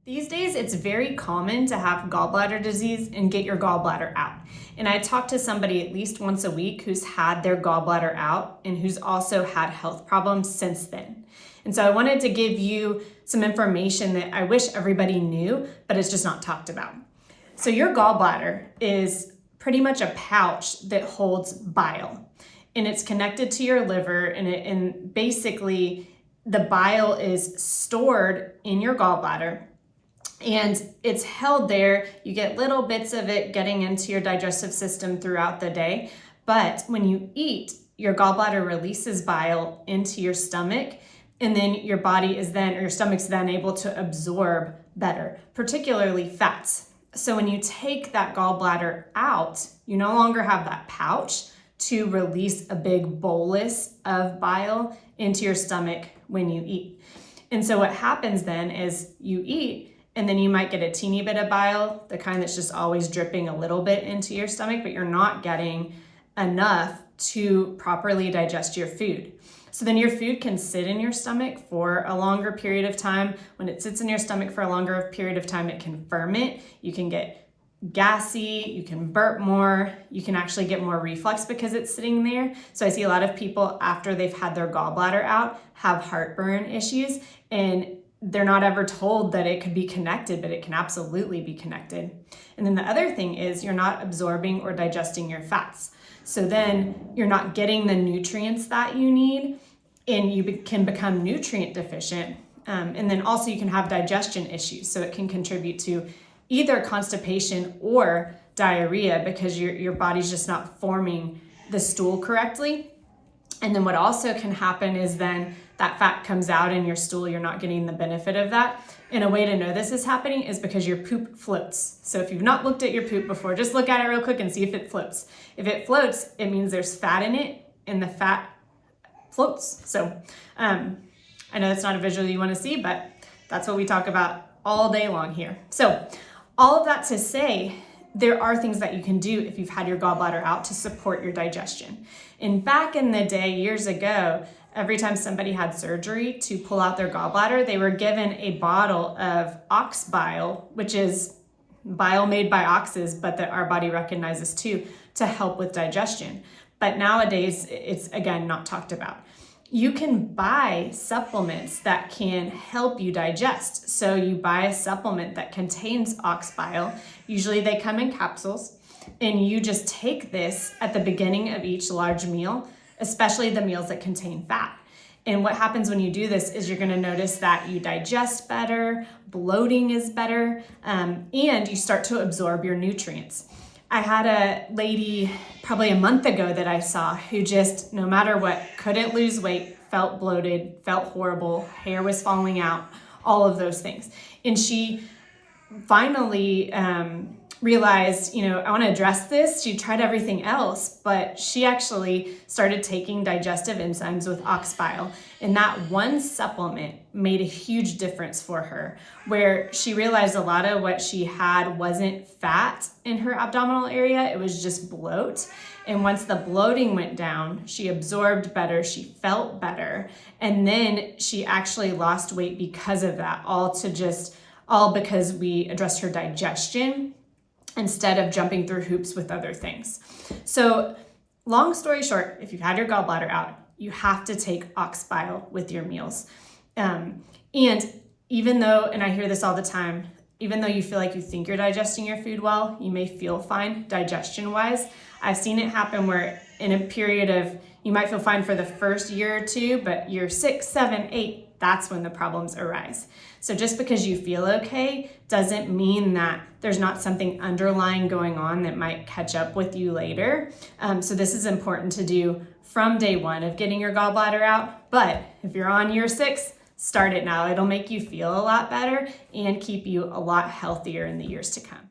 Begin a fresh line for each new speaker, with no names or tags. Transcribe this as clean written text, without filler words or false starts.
These days, it's very common to have gallbladder disease and get your gallbladder out. And I talk to somebody at least once a week who's had their gallbladder out and who's also had health problems since then. And so I wanted to give you some information that I wish everybody knew, but it's just not talked about. So your gallbladder is pretty much a pouch that holds bile, and it's connected to your liver, and basically the bile is stored in your gallbladder. And it's held there. You get little bits of it getting into your digestive system throughout the day. But when you eat, your gallbladder releases bile into your stomach, and then your stomach's then able to absorb better, particularly fats. So when you take that gallbladder out, you no longer have that pouch to release a big bolus of bile into your stomach when you eat. And so what happens then is you eat, and then you might get a teeny bit of bile, the kind that's just always dripping a little bit into your stomach, but you're not getting enough to properly digest your food. So then your food can sit in your stomach for a longer period of time. When it sits in your stomach for a longer period of time, it can ferment. You can get gassy, you can burp more, you can actually get more reflux because it's sitting there. So I see a lot of people after they've had their gallbladder out have heartburn issues, and they're not ever told that it could be connected, but it can absolutely be connected. And then the other thing is you're not absorbing or digesting your fats. So then you're not getting the nutrients that you need, and you can become nutrient deficient. And then also you can have digestion issues. So it can contribute to either constipation or diarrhea because your body's just not forming the stool correctly. And then what also can happen is then that fat comes out in your stool, you're not getting the benefit of that. And a way to know this is happening is because your poop floats. So if you've not looked at your poop before, just look at it real quick and see if it floats. If it floats, it means there's fat in it, and the fat floats. So I know that's not a visual you want to see, but that's what we talk about all day long here. So all of that to say, there are things that you can do if you've had your gallbladder out to support your digestion. And back in the day, years ago, every time somebody had surgery to pull out their gallbladder, they were given a bottle of ox bile, which is bile made by oxes, but that our body recognizes too, to help with digestion. But nowadays, it's again not talked about. You can buy supplements that can help you digest. So you buy a supplement that contains ox bile. Usually they come in capsules, and you just take this at the beginning of each large meal, especially the meals that contain fat. And what happens when you do this is you're gonna notice that you digest better, bloating is better, and you start to absorb your nutrients. I had a lady probably a month ago that I saw who just, no matter what, couldn't lose weight, felt bloated, felt horrible, hair was falling out, all of those things. And she finally realized, I want to address this. She tried everything else, but she actually started taking digestive enzymes with ox bile. And that one supplement made a huge difference for her, where she realized a lot of what she had wasn't fat in her abdominal area. It was just bloat. And once the bloating went down, she absorbed better, she felt better. And then she actually lost weight because of that, all because we addressed her digestion instead of jumping through hoops with other things. So long story short, if you've had your gallbladder out, you have to take ox bile with your meals. And even though, and I hear this all the time, even though you feel like you think you're digesting your food well, you may feel fine digestion-wise. I've seen it happen where in a period of, you might feel fine for the first year or two, but year 6, 7, 8, that's when the problems arise. So just because you feel okay doesn't mean that there's not something underlying going on that might catch up with you later. So this is important to do from day one of getting your gallbladder out. But if you're on year 6, start it now. It'll make you feel a lot better and keep you a lot healthier in the years to come.